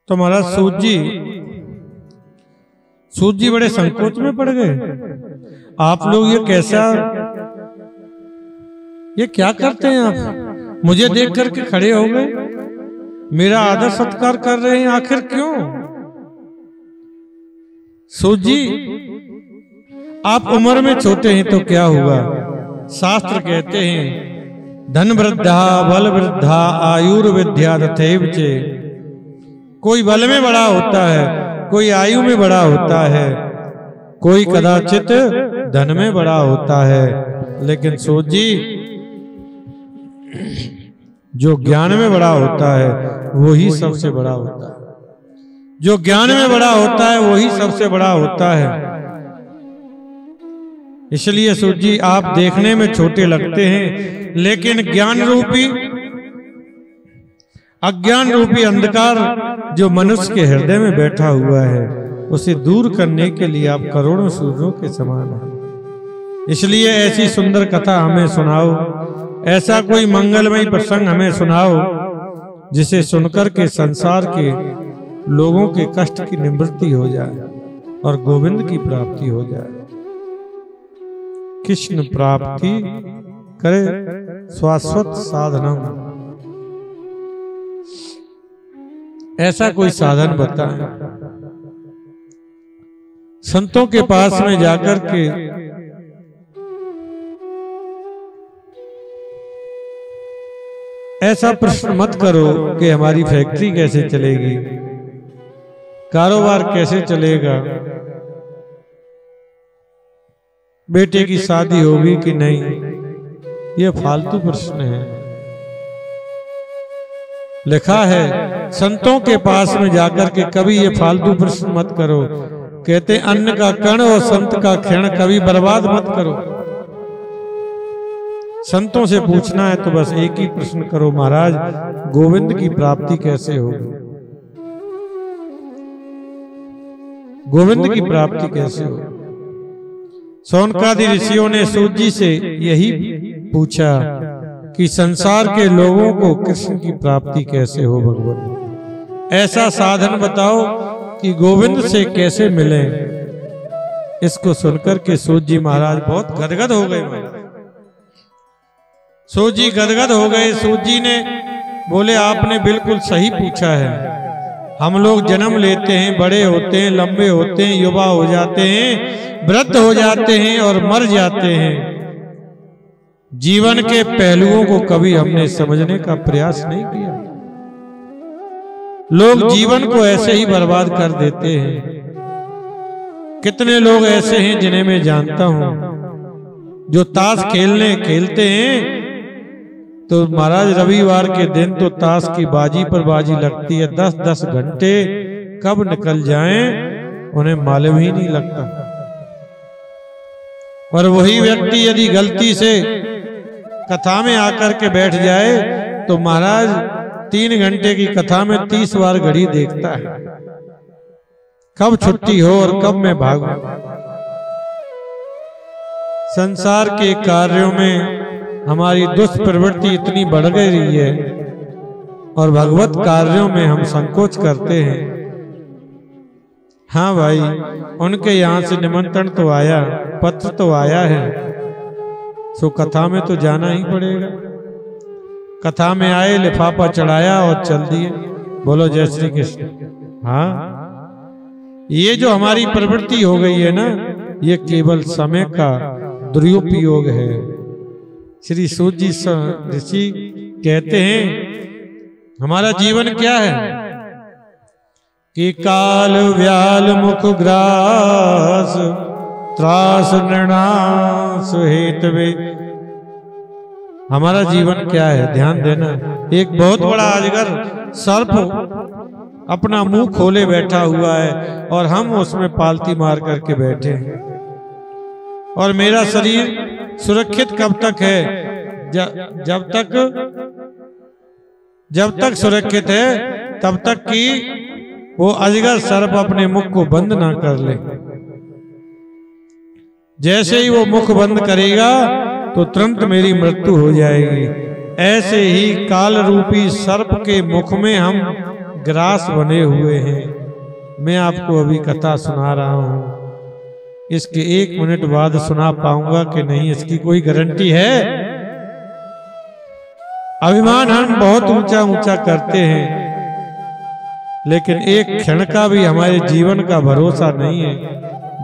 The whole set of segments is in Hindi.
तो महाराज सूत जी बड़े संकोच में पड़ गए। आप लोग ये कैसा, ये क्या करते हैं आप? मुझे देख करके खड़े हो गए, मेरा आदर सत्कार कर रहे हैं, आखिर क्यों? सूत जी आप उम्र में छोटे हैं तो क्या हुआ? शास्त्र कहते हैं धन वृद्धा बल वृद्धा आयुर्विद्या तथैव चे। कोई बल में बड़ा होता है, कोई आयु में बड़ा होता है, कोई कदाचित धन में बड़ा होता है, लेकिन सूत जी जो ज्ञान में बड़ा होता है वही सबसे बड़ा होता है। जो ज्ञान में बड़ा होता है वही सबसे बड़ा होता है। इसलिए सूत जी आप देखने में छोटे लगते हैं, लेकिन ज्ञान रूपी अज्ञान रूपी अंधकार जो मनुष्य के हृदय में बैठा हुआ है उसे दूर करने के लिए आप करोड़ों सूर्यों के समान हैं। इसलिए ऐसी सुंदर कथा हमें सुनाओ, ऐसा कोई मंगलमय प्रसंग हमें सुनाओ जिसे सुनकर के संसार के लोगों के कष्ट की निवृत्ति हो जाए और गोविंद की प्राप्ति हो जाए। कृष्ण प्राप्ति करे शाश्वत साधनम, ऐसा कोई साधन बताएं। संतों के पास में जाकर के ऐसा प्रश्न मत करो कि हमारी फैक्ट्री कैसे चलेगी, कारोबार कैसे चलेगा, बेटे की शादी होगी कि नहीं। ये फालतू प्रश्न है। लिखा है संतों के पास में जाकर के कभी ये फालतू प्रश्न मत करो। कहते अन्न का कण और संत का क्षण कभी बर्बाद मत करो। संतों से पूछना है तो बस एक ही प्रश्न करो, महाराज गोविंद की प्राप्ति कैसे होगी, गोविंद की प्राप्ति कैसे होगी। सौनकादि ऋषियों ने सूत जी से यही पूछा कि संसार के लोगों को कृष्ण की प्राप्ति कैसे हो भगवान, ऐसा साधन बताओ कि गोविंद से कैसे मिले। इसको सुनकर के सूत जी महाराज बहुत गदगद हो गए। सूत जी गदगद हो गए। सूत जी ने बोले आपने बिल्कुल सही पूछा है। हम लोग जन्म लेते हैं, बड़े होते हैं, लंबे होते हैं, युवा हो जाते हैं, वृद्ध हो जाते हैं और मर जाते हैं। जीवन के पहलुओं को कभी हमने समझने का प्रयास नहीं किया। लोग जीवन को ऐसे ही बर्बाद कर देते हैं। कितने लोग ऐसे हैं जिन्हें मैं जानता हूं जो ताश खेलते हैं तो महाराज रविवार के दिन तो ताश की बाजी पर बाजी लगती है, 10-10 घंटे कब निकल जाएं उन्हें मालूम ही नहीं लगता। और वही व्यक्ति यदि गलती से कथा में आकर के बैठ जाए तो महाराज 3 घंटे की कथा में 30 बार घड़ी देखता है, कब छुट्टी हो और कब मैं भागूं। संसार के कार्यों में हमारी दुष्प्रवृत्ति इतनी बढ़ गई है और भगवत कार्यों में हम संकोच करते हैं। हाँ भाई, उनके यहाँ से निमंत्रण तो आया, पत्र तो आया है, सो कथा में तो जाना ही पड़ेगा। कथा में आए, लिफाफा चढ़ाया और चल दिए। बोलो जय श्री कृष्ण। हाँ, ये जो हमारी प्रवृत्ति हो गई है ना, ये केवल समय का दुरुपयोग है। श्री सूत जी ऋषि कहते हैं हमारा जीवन क्या है कि काल व्याल मुख ग्रास त्रास नृणास हेतवे। हमारा जीवन क्या है, ध्यान देना। एक बहुत बड़ा अजगर सर्प अपना मुंह खोले बैठा हुआ है और हम उसमें पालती मार करके बैठे हैं। और मेरा शरीर सुरक्षित कब तक है? जब तक सुरक्षित है तब तक कि वो अजगर सर्प अपने मुख को बंद ना कर ले। जैसे ही वो मुख बंद करेगा तो तुरंत मेरी मृत्यु हो जाएगी। ऐसे ही काल रूपी सर्प के मुख में हम ग्रास बने हुए हैं। मैं आपको अभी कथा सुना रहा हूं, इसके 1 मिनट बाद सुना पाऊंगा कि नहीं, इसकी कोई गारंटी है? अभिमान हम बहुत ऊंचा ऊंचा करते हैं, लेकिन एक क्षण का भी हमारे जीवन का भरोसा नहीं है।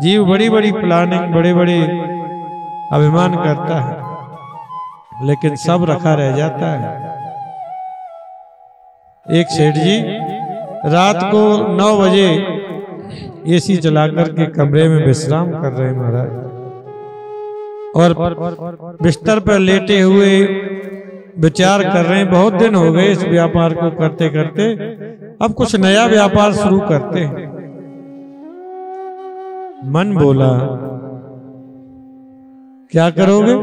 जीव बड़ी बड़ी प्लानिंग, बड़े बड़े अभिमान करता है, लेकिन सब रखा रह जाता है। एक सेठ जी रात को 9 बजे एसी चला करके कमरे में विश्राम कर रहे हैं महाराज, और बिस्तर पर लेटे हुए विचार कर रहे हैं, बहुत दिन हो गए इस व्यापार को करते करते, अब कुछ नया व्यापार शुरू करते हैं। मन बोला क्या करोगे,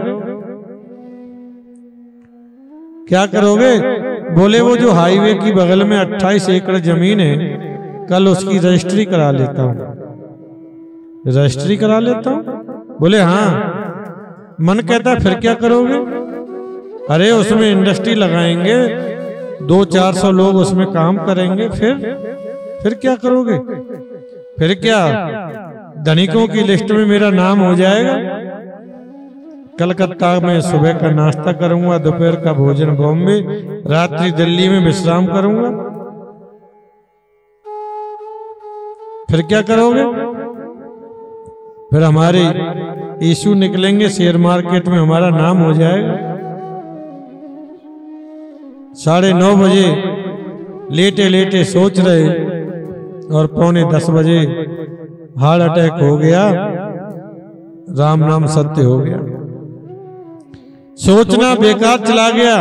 क्या करोगे? बोले वो जो हाईवे की बगल में 28 एकड़ जमीन है, कल उसकी रजिस्ट्री करा लेता हूं। रजिस्ट्री करा लेता हूं? बोले हाँ। मन कहता फिर क्या करोगे? अरे उसमें इंडस्ट्री लगाएंगे, 200-400 लोग उसमें काम करेंगे, फिर क्या करोगे? फिर क्या धनिकों की लिस्ट में मेरा नाम हो जाएगा? कलकत्ता में सुबह का नाश्ता करूंगा, दोपहर का भोजन बॉम्बे, रात्रि दिल्ली में विश्राम करूंगा, फिर क्या करोगे? फिर हमारे इशू निकलेंगे, शेयर मार्केट में हमारा नाम हो जाएगा। 9:30 बजे लेटे लेटे सोच रहे, और 9:45 बजे हार्ट अटैक हो गया, राम नाम सत्य हो गया। सोचना बेकार चला गया।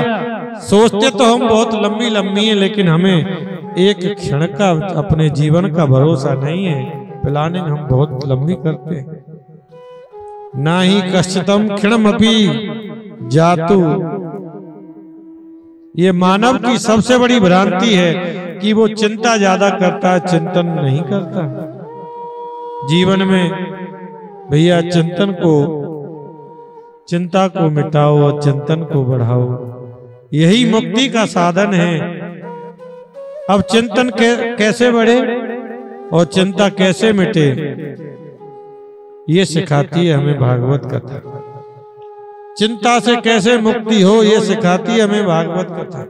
सोचते तो हम बहुत लंबी लंबी हैं, लेकिन हमें एक क्षण का अपने जीवन का भरोसा नहीं है। प्लानिंग हम बहुत लंबी करते हैं। ना ही कष्टतम क्षणमपि जातु, ये मानव की सबसे बड़ी भ्रांति है कि वो चिंता ज्यादा करता है, चिंतन नहीं करता। जीवन में भैया चिंता को मिटाओ और चिंतन को बढ़ाओ, यही मुक्ति का साधन है। अब चिंतन कैसे बढ़े और चिंता कैसे मिटे, ये सिखाती है हमें भागवत कथा। चिंता से कैसे मुक्ति हो, ये सिखाती है हमें भागवत कथा।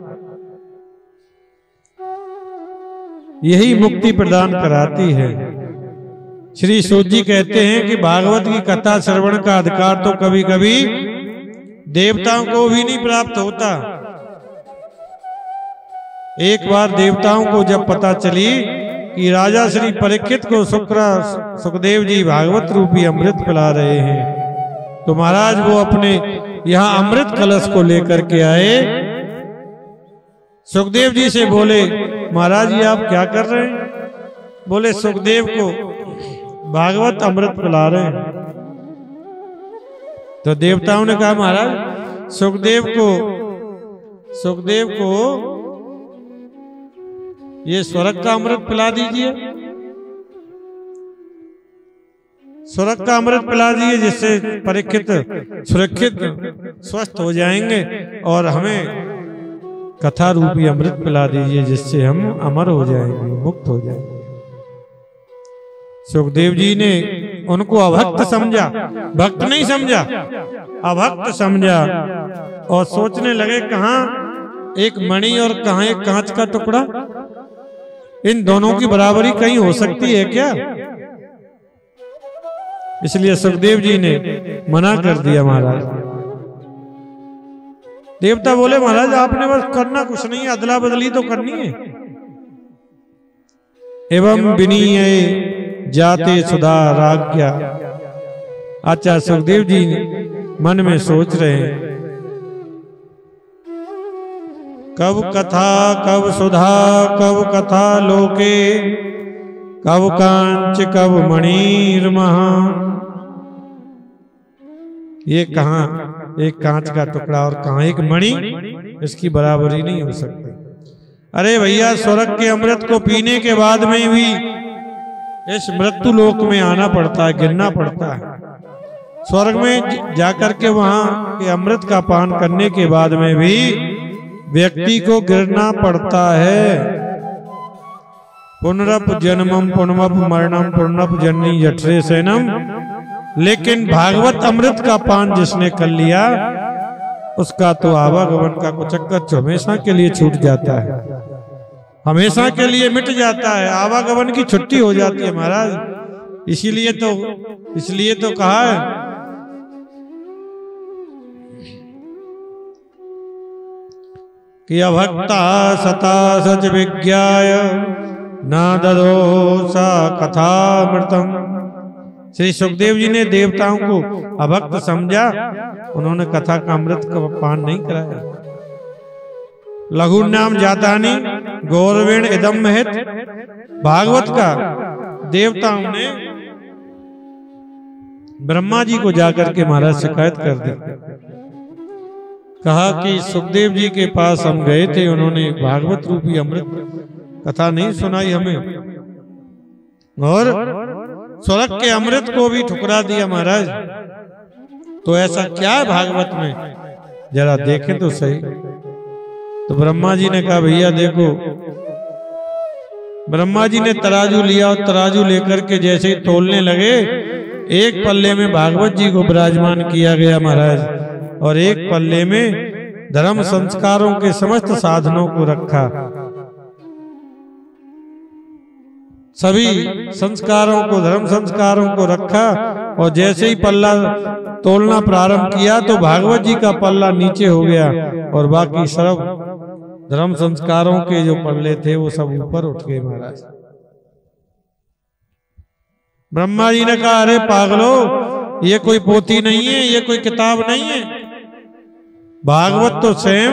यही मुक्ति प्रदान कराती है। श्री सूत जी कहते हैं कि भागवत की कथा श्रवण का अधिकार तो कभी कभी देवताओं को भी नहीं प्राप्त होता। एक बार देवताओं को जब पता चली कि राजा श्री परीक्षित को सुखदेव जी भागवत रूपी अमृत पिला रहे हैं, तो महाराज वो अपने यहाँ अमृत कलश को लेकर के आए। सुखदेव जी से बोले, महाराज जी आप क्या कर रहे हैं? बोले सुखदेव को भागवत अमृत पिला रहे हैं। तो देवताओं ने कहा महाराज सुखदेव को ये स्वर्ग का अमृत पिला दीजिए, स्वर्ग का अमृत पिला दीजिए, जिससे परीक्षित सुरक्षित स्वस्थ हो जाएंगे, और हमें कथा रूपी अमृत पिला दीजिए, जिससे हम अमर हो जाएंगे, मुक्त हो जाएंगे। सुखदेव जी ने उनको अभक्त समझा, भक्त नहीं समझा, अभक्त समझा, और सोचने लगे कहाँ एक मणि और कहाँ एक कांच का टुकड़ा, इन दोनों की बराबरी कहीं हो सकती है क्या? इसलिए सुखदेव जी ने मना कर दिया। महाराज देवता बोले महाराज आपने बस करना कुछ नहीं है, अदला बदली तो करनी है। एवं विनीय जाते सुधा राज्ञा। अच्छा सुखदेव जी मन में सोच रहे हैं कब कथा कब सुधा कब कथा लोके, कब कांच कब मणिर महा। ये कहाँ एक कांच का टुकड़ा और कहाँ एक मणि, इसकी बराबरी नहीं हो सकती। अरे भैया स्वर्ग के अमृत को पीने के बाद में भी इस मृत्यु लोक में आना पड़ता है, गिरना पड़ता है। स्वर्ग में जाकर के वहां के अमृत का पान करने के बाद में भी व्यक्ति को गिरना पड़ता है। पुनरप जन्मम पुनमप मरणम पुनरप जननी जठरे सैनम। लेकिन भागवत अमृत का पान जिसने कर लिया उसका तो आवागमन का कुचक्कर हमेशा के लिए छूट जाता है, हमेशा के लिए मिट जाता है, आवागमन की छुट्टी हो जाती है महाराज। इसलिए तो कहा है कि अभक्ता सता सच विज्ञाय न ददो सा कथामृतम। श्री सुखदेव जी ने देवताओं को अभक्त समझा, उन्होंने कथा का अमृत का पान नहीं कराया। लघु नाम जातानी गौरवेण इदम महित। भागवत का देवताओं ने ब्रह्मा जी को जाकर के महाराज शिकायत कर दी। कहा कि सुखदेव जी के पास हम गए थे, उन्होंने भागवत रूपी अमृत कथा नहीं सुनाई हमें, और स्वर्ग के अमृत को भी ठुकरा दिया महाराज। तो ऐसा क्या है भागवत में, जरा देखें तो सही। तो ब्रह्मा जी ने कहा भैया देखो, ब्रह्मा जी ने तराजू लिया और तराजू लेकर के जैसे ही तोलने लगे, एक पल्ले में भागवत जी को विराजमान किया गया महाराज, और एक पल्ले में धर्म संस्कारों के समस्त साधनों को रखा। सभी संस्कारों को, धर्म संस्कारों को रखा, और जैसे ही पल्ला तोलना प्रारंभ किया तो भागवत जी का पल्ला नीचे हो गया और बाकी सब धर्म संस्कारों के जो पल्ले थे वो सब ऊपर उठ गए महाराज। ब्रह्मा जी ने कहा अरे पागलो, ये कोई पोथी नहीं है, ये कोई किताब नहीं है, भागवत तो स्वयं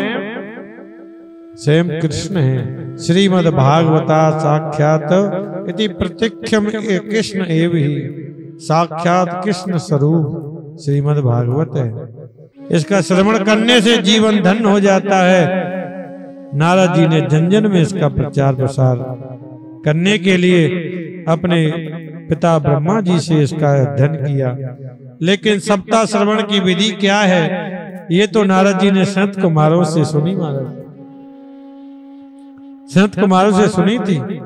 कृष्ण है। श्रीमद् भागवता साक्षात इति प्रत्यक्षम कृष्ण एव ही, साक्षात कृष्ण स्वरूप श्रीमद् भागवत है। इसका श्रवण करने से जीवन धन्य हो जाता है। नारद जी ने जन में इसका प्रचार प्रसार करने के लिए अपने पिता ब्रह्मा जी से इसका अध्ययन किया। लेकिन सप्ताह श्रवण की विधि क्या है, ये तो नारद जी ने संत कुमारों से सुनी, महाराज संत कुमारों से सुनी थी।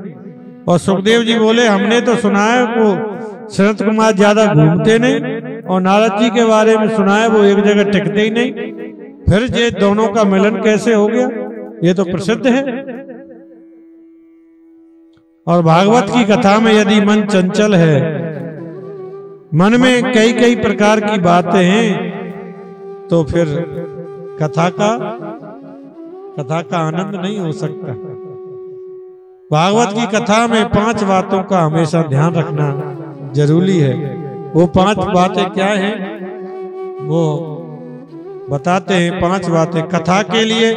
और सुखदेव जी बोले हमने तो सुना है वो संत कुमार ज्यादा घूमते नहीं, और नारद जी के बारे में सुना है वो एक जगह टिकते ही नहीं। फिर ये दोनों का मिलन कैसे हो गया, ये तो प्रसिद्ध है। और भागवत की कथा में यदि मन चंचल है, मन में कई कई प्रकार की बातें हैं, तो फिर कथा का आनंद नहीं हो सकता। भागवत की कथा में 5 बातों का हमेशा ध्यान रखना जरूरी है। वो 5 बातें क्या हैं वो बताते हैं। 5 बातें कथा के लिए